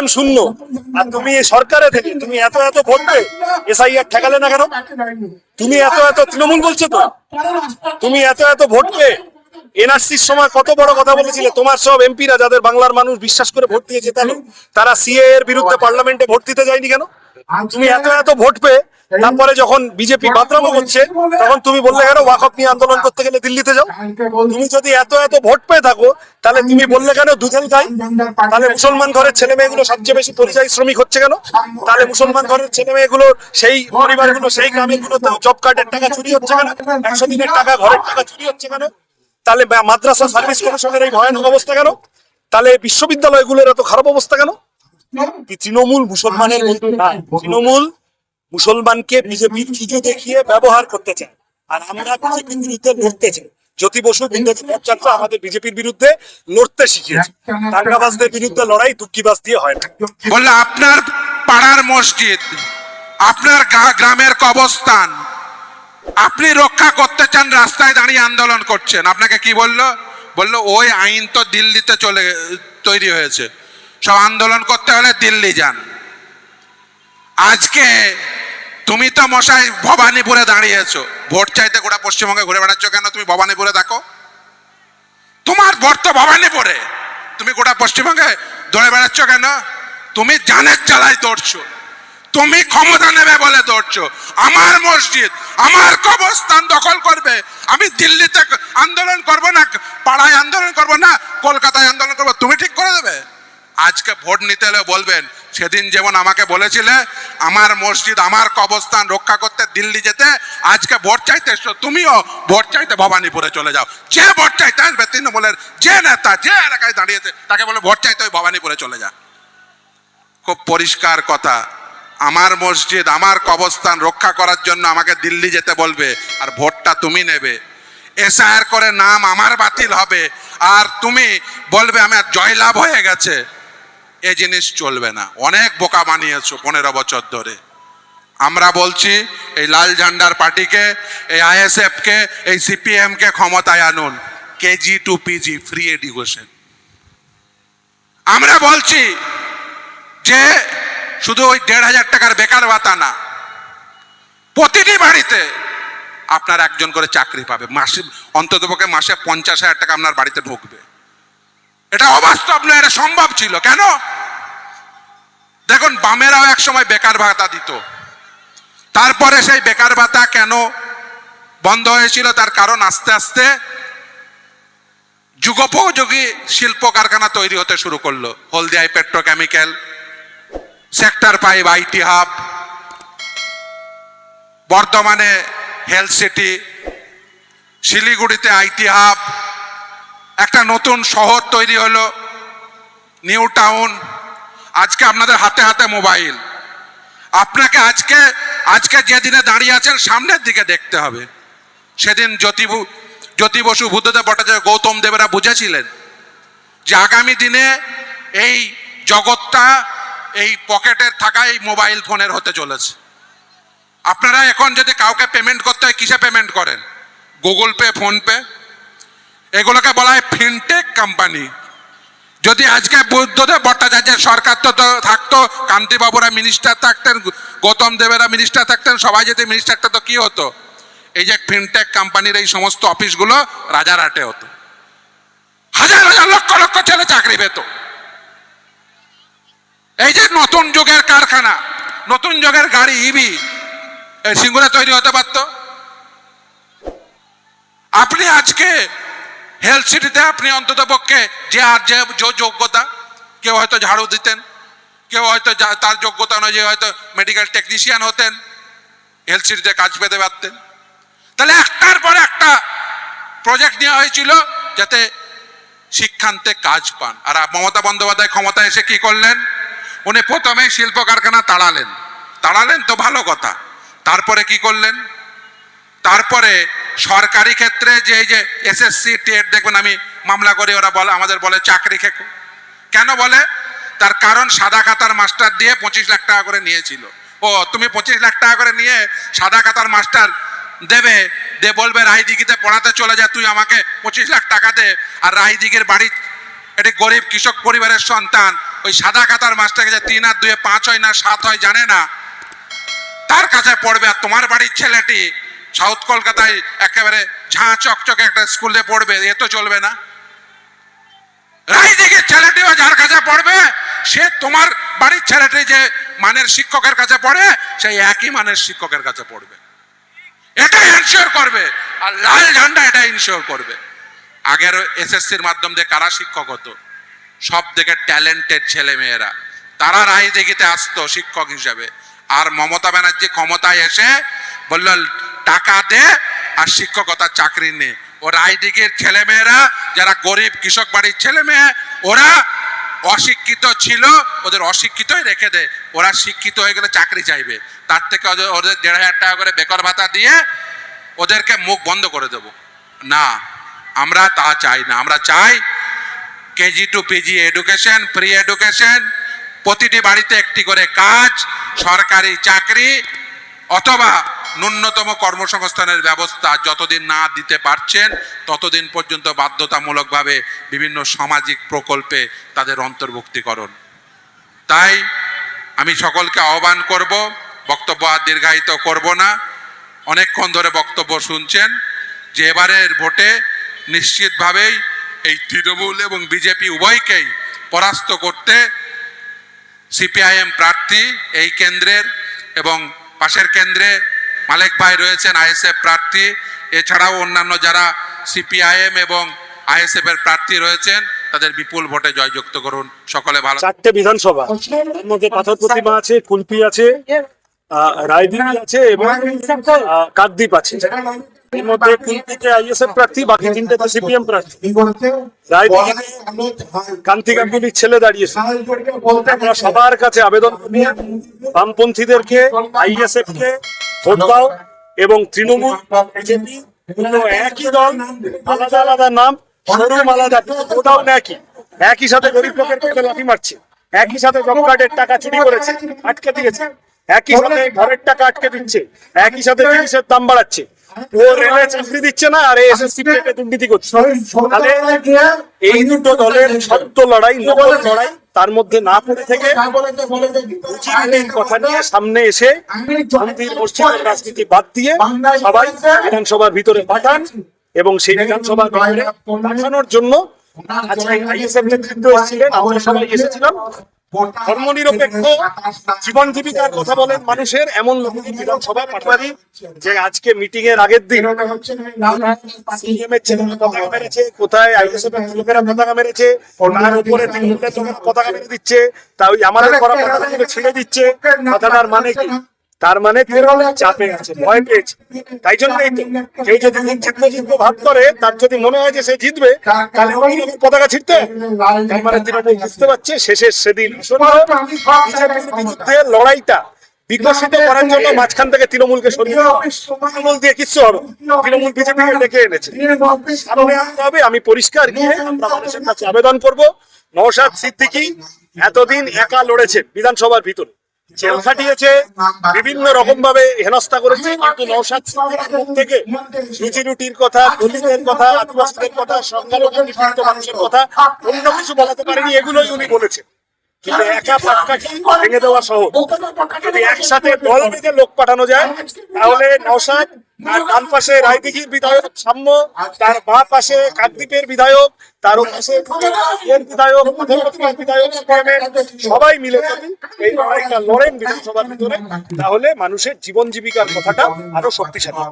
CPM শূন্য, আর তুমি এই সরকারে থেকে তুমি এত এত ভোট পেয়ে এসআইআর ঠেকালে না কেন? তুমি এত এত তৃণমূল বলছো তো, তুমি এত এত ভোট পেয়ে এনআরসির সময় কত বড় কথা বলেছিলে। তোমার সব এমপিরা যাদের বাংলার মানুষ বিশ্বাস করে ভোট দিয়ে জেতালো, তারা সিএ এর বিরুদ্ধে পার্লামেন্টে ভোট দিতে যায়নি কেন? তুমি এত এত ভোট পেয়ে তারপরে যখন বিজেপি বাদরামো করছে তখন তুমি বললে কেন ওয়াকফ নিয়ে আন্দোলন করতে গেলে দিল্লিতে যাও? তুমি যদি এত এত ভোট পেয়ে থাকো তাহলে তুমি বললে কেন দুধেল গাই? তাহলে মুসলমান ঘরের ছেলে মেয়েগুলো সবচেয়ে বেশি পরিযায়ী শ্রমিক হচ্ছে কেন? তাহলে মুসলমান ঘরের ছেলে মেয়েগুলো সেই পরিবারগুলো সেই গ্রামেগুলোতে জব কার্ডের টাকা চুরি হচ্ছে কেন? 100 দিনের টাকা ঘরের টাকা চুরি হচ্ছে কেন? তাহলে মাদ্রাসা সার্ভিস কমিশনের এই ভয়ানক অবস্থা কেন? তাহলে বিশ্ববিদ্যালয়গুলোর এত খারাপ অবস্থা কেন? তৃণমূল মুসলমানের বন্ধু না, তৃণমূল মুসলমানকে বিজেপির চুজো দেখিয়ে ব্যবহার করতে চায়, আর আমরা বিজেপির বিরুদ্ধে লড়তে চাই। জ্যোতি বসু আমাদের বিজেপির বিরুদ্ধে লড়তে শিখিয়েছে। দাঙ্গাবাজদের বিরুদ্ধে লড়াই দুঃখীবাজ দিয়ে হয় না। বললে আপনার পাড়ার মসজিদ, আপনার গ্রামের কবরস্থান আপনি রক্ষা করতে চান, রাস্তায় দাঁড়িয়ে আন্দোলন করছেন। আপনাকে কি বললো? বললো ওই আইন তো দিল্লিতে তৈরি হয়েছে, সব আন্দোলন করতে হলে দিল্লি যান। আজকে তুমি তো মশাই ভবানীপুরে দাঁড়িয়েছো, ভোট চাইতে গোটা পশ্চিমবঙ্গে ঘুরে বেড়াচ্ছ কেন? তুমি ভবানীপুরে দেখো, তোমার ভোট তো ভবানীপুরে, তুমি গোটা পশ্চিমবঙ্গে দৌড়ে বেড়াচ্ছ কেন? তুমি জানের জ্বালায় দৌড়ছো, তুমি ক্ষমতা নেবে বলে দৌড়ছো। আমার মসজিদ, আমার কবরস্থান দখল করবে, আমি দিল্লিতে আন্দোলন করব না, পাড়ায় আন্দোলন করব না, কলকাতায় আন্দোলন করব, তুমি ঠিক করে দেবে? আজকে ভোট নিতে হলে বলবেন সেদিন যেমন আমাকে বলেছিলে আমার মসজিদ আমার কবরস্থান রক্ষা করতে দিল্লি যেতে, আজকে ভোট চাইতে এসছো, তুমিও ভোট চাইতে ভবানীপুরে চলে যাও। যে ভোট চাইতে আসবে তৃণমূলের যে নেতা যে এলাকায় দাঁড়িয়েছে তাকে বলে ভোট চাইতে ওই ভবানীপুরে চলে যা। খুব পরিষ্কার কথা, আমার মসজিদ আমার কবরস্থান রক্ষা করার জন্য আমাকে দিল্লি যেতে বলবে, আর ভোটটা তুমি নেবে। এসআইআর করে নাম আমার বাতিল হবে, আর তুমি বলবে আমার জয়লাভ হয়ে গেছে। এই জিনিস চলবে না। অনেক বোকা বানিয়েছো 15 বছর ধরে। আমরা বলছি এই লাল ঝান্ডার পার্টিকে, এই আইএসএফ কে, এই সিপিএম কে ক্ষমতায় আনুন। KG two PG free education. আমরা বলছি যে শুধু ওই 1,500 টাকার বেকার ভাতা না, প্রতিটি বাড়িতে আপনার একজন করে চাকরি পাবে। মাসে অন্ততপক্ষে মাসে 50,000 টাকা আপনার বাড়িতে ঢুকবে। এটা অবাস্তব নয়, এটা সম্ভব ছিল। কেন? দেখুন, বামেরাও এক সময় বেকার ভাতা দিত, তারপরে সেই বেকার ভাতা কেন বন্ধ হয়েছিল? তার কারণ আস্তে আস্তে যুগোপযোগী শিল্প কারখানা তৈরি হতে শুরু করলো। হলদিয়ায় পেট্রোকেমিক্যাল, সেক্টর 5 আইটি হাব, বর্ধমানে হেলথ সিটি, শিলিগুড়িতে আইটি হাব, একটা নতুন শহর তৈরি হলো নিউ টাউন। আজকে আপনাদের হাতে হাতে মোবাইল। আপনাকে আজকে যে দিনে দাঁড়িয়ে আছেন সামনের দিকে দেখতে হবে। সেদিন জ্যোতি বসু, বুদ্ধদেব ভট্টাচার্য, গৌতম দেবেরা বুঝেছিলেন যে আগামী দিনে এই জগৎটা এই পকেটের থাকা এই মোবাইল ফোনের হতে চলেছে। আপনারা এখন যদি কাউকে পেমেন্ট করতে হয় কিসে পেমেন্ট করেন? গুগল পে, ফোন পে, এগুলোকে বলা হয় ফিনটেক কোম্পানি। যদি আজকে বুদ্ধদেব ভট্টাচার্যের সরকার তো থাকতো, কান্তিবাবুরা মিনিস্টার থাকতেন, গৌতম দেবেরা মিনিস্টার থাকতেন, সবাই যদি মিনিস্টার থাকতো, কি হতো? এই যে ফিনটেক কোম্পানির এই সমস্ত অফিসগুলো রাজারহাটে হতো, হাজার হাজার লক্ষ লক্ষ ছেলে চাকরি পেত। এই যে নতুন যুগের কারখানা, নতুন যুগের গাড়ি ইভি সিঙ্গুরে তৈরি হতে পারত। আপনি আজকে হেলথ সিটিতে আপনি অন্তত পক্ষে যে যোগ্যতা, কেউ হয়তো ঝাড়ু দিতেন, কেউ হয়তো তার যোগ্যতা অনুযায়ী হয়তো মেডিকেল টেকনিশিয়ান হতেন, হেলথ সিটিতে কাজ পেতে পারতেন। তাহলে একটার পর একটা প্রজেক্ট নেওয়া হয়েছিল যাতে শিক্ষান্তে কাজ পান। আর মমতা বন্দ্যোপাধ্যায় ক্ষমতা এসে কি করলেন? উনি প্রথমে শিল্প কারখানা তাড়ালেন তো ভালো কথা, তারপরে কি করলেন? তারপরে সরকারি ক্ষেত্রে যে এই যে এসএসসি টেট দেখবেন, আমি মামলা করি, ওরা বলে আমাদের বলে চাকরি খেকো। কেন বলে? তার কারণ সাদা খাতার মাস্টার দিয়ে 25 লাখ টাকা করে নিয়েছিল। ও তুমি 25 লাখ টাকা করে নিয়ে সাদা খাতার মাস্টার দেবে, বলবে রায়দিঘিতে পড়াতে চলে যা, তুই আমাকে 25 লাখ টাকা দে। আর রায়দিঘির বাড়ি এটি গরিব কৃষক পরিবারের সন্তান, ওই সাদা খাতার মাস্টারকে যে 3 আর 2 5 হয় না 7 হয় জানে না, তার কাছে পড়বে। আর তোমার বাড়ির ছেলেটি সাউথ কলকাতায় একেবারে ঝাঁ চকচকে একটা স্কুলে পড়বে, এ তো চলবে না। রায়দিঘির ছেলেটিও যার কাছে পড়বে, সে তোমার বাড়ির ছেলেটি যে মানের শিক্ষকের কাছে পড়ে, সেই একই মানের শিক্ষকের কাছে পড়বে। এটা এনশিওর করবে, আর লাল ঝান্ডা এটা এনশিওর করবে। আগের এসএসসির মাধ্যম দিয়ে কারা শিক্ষক হতো? সব থেকে ট্যালেন্টেড ছেলে মেয়েরা, তারা রায়দিঘিতে আসতো শিক্ষক হিসেবে। আর মমতা ব্যানার্জি ক্ষমতায় এসে বলল টাকা দে আর শিক্ষকতার চাকরি নে। ও রায়দিঘির ছেলে মেয়েরা যারা গরিব কৃষক বাড়ির ছেলে মেয়ে, ওরা অশিক্ষিত ছিল, ওদের অশিক্ষিতই রেখে দে। ওরা শিক্ষিত হয়ে গেলে চাকরি চাইবে, তার থেকে ওদের 1,500 টাকা করে বেকার ভাতা দিয়ে ওদেরকে মুখ বন্ধ করে দেব না। আমরা তা চাই না। আমরা চাই KG two PG education, free education, প্রতিটি বাড়িতে একটি করে কাজ, সরকারি চাকরি অথবা ন্যূনতম কর্মসংস্থানের ব্যবস্থা। যতদিন না দিতে পারছেন ততদিন পর্যন্ত বাধ্যতামূলকভাবে বিভিন্ন সামাজিক প্রকল্পে তাদের অন্তর্ভুক্তিকরণ। তাই আমি সকলকে আহ্বান করব, বক্তব্য আর দীর্ঘায়িত করব না। অনেকক্ষণ ধরে বক্তব্য শুনছেন যে এবারের ভোটে নিশ্চিতভাবেই এই তৃণমূল এবং বিজেপি উভয়কেই পরাস্ত করতে সিপিআইএম প্রার্থী এই কেন্দ্রের, এবং পাশের কেন্দ্রে মালেক ভাই রয়েছেন আইএসএফ প্রার্থী, এছাড়াও অন্যান্য যারা সিপিআইএম এবং আইএসএফ এর প্রার্থী রয়েছেন, তাদের বিপুল ভোটে জয়যুক্ত করুন। সকলে ভালো। 4টে বিধানসভা, তার মধ্যে পাথর প্রতিমা আছে, কুলপি আছে, রায়দিঘি আছে এবং কাকদ্বীপ আছে। এর মধ্যে কুলপিতে আইএসএফ প্রার্থী, বাকি 3টেতে সিপিএম প্রার্থী। রায়দিঘিতে কান্তি গাঙ্গুলির ছেলে দাঁড়িয়েছে। আমরা সবার কাছে আবেদন করি, বামপন্থীদেরকে, আইএসএফ কে ভোট দাও, এবং তৃণমূল বিজেপি একই দল, আলাদা আলাদা নাম, শোরুম আলাদা, গোডাউন একই সাথে গরিব লোকের পেটে লাথি মারছে, একই সাথে জব কার্ডের টাকা চুরি করেছে, আটকে দিয়েছে, একই সাথে ঘরের টাকা আটকে দিচ্ছে, একই সাথে জিনিসের দাম বাড়াচ্ছে। ও রেলে চাকরি দিচ্ছে না, আর এসএসসি পেটে দুর্নীতি করছে। তাহলে এই দুটো দলের সত্য লড়াই, নকল লড়াই, তার মধ্যে না পড়ে থেকে রুচির কথা নিয়ে সামনে এসে মন্দির মসজিদের রাজনীতি বাদ দিয়ে সবাই বিধানসভার ভিতরে পাঠান, এবং সেই বিধানসভার ভিতরে পাঠানোর জন্য আজকে আইএসএফ নেতৃত্ব এসেছিলেন, আমরা সবাই এসেছিলাম। ধর্মনিরপেক্ষ জীবন জীবিকার কথা বলেন মানুষের, এমন লোককে বিধানসভায় পাঠাবি যে আজকে মিটিং এর আগের দিন সিপিএম এর ছেলেরা পতাকা মেরেছে, কোথায় আইএসএফ এর লোকেরা পতাকা মেরেছে, তার উপরে তৃণমূলের লোকেরা পতাকা মেরে দিচ্ছে, তা ওই আমাদের করা পতাকা ছেড়ে দিচ্ছে। কথাটার মানে কি? তার মানে চাপে আছে, ভয় পেয়েছে। তাই জন্যই তো কেউ যদি জিতবো ভাব করে, তার যদি মনে হয় যে সে জিতবে, তাহলে ওই লোকের পতাকা ছিঁড়তে। তার মানে তৃণমূল বুঝতে পারছে শেষের সেদিন বিজেপির বিরুদ্ধে লড়াইটা বিকশিত করার জন্য মাঝখান থেকে তৃণমূলকে সরিয়ে দেওয়া। তৃণমূল দিয়ে কিচ্ছু হবে, তৃণমূল বিজেপিকে ডেকে এনেছে। সামনে আসতে হবে। আমি পরিষ্কার গিয়ে আমরা মানুষের কাছে আবেদন করবো, নওশাদ সিদ্দিকী এতদিন একা লড়েছে বিধানসভার ভিতরে, জেল খাটিয়েছে, বিভিন্ন রকম ভাবে হেনস্থা করেছে, কিন্তু নওশাদ সিদ্দিকীর মুখ থেকে রুজি রুটির কথা, দলিতের কথা, আদিবাসীদের কথা, সংখ্যালঘু নিপীড়িত মানুষের কথা অন্য কিছু বলাতে পারেনি। এগুলোই উনি বলেছেন। কিন্তু একা পাটকাঠি ভেঙে দেওয়া সহ যদি একসাথে দল বেঁধে লোক পাঠানো যায়, তাহলে নওশাদ, তার ডান পাশে রায়দিঘির বিধায়ক সাম্য, তার বাঁ পাশে কাকদ্বীপের বিধায়ক, তার পাশে এর বিধায়ক, বিধায়ক, সবাই মিলে যদি এই লড়াইটা লড়েন বিধানসভার ভিতরে, তাহলে মানুষের জীবন জীবিকার কথাটা আরো শক্তিশালী।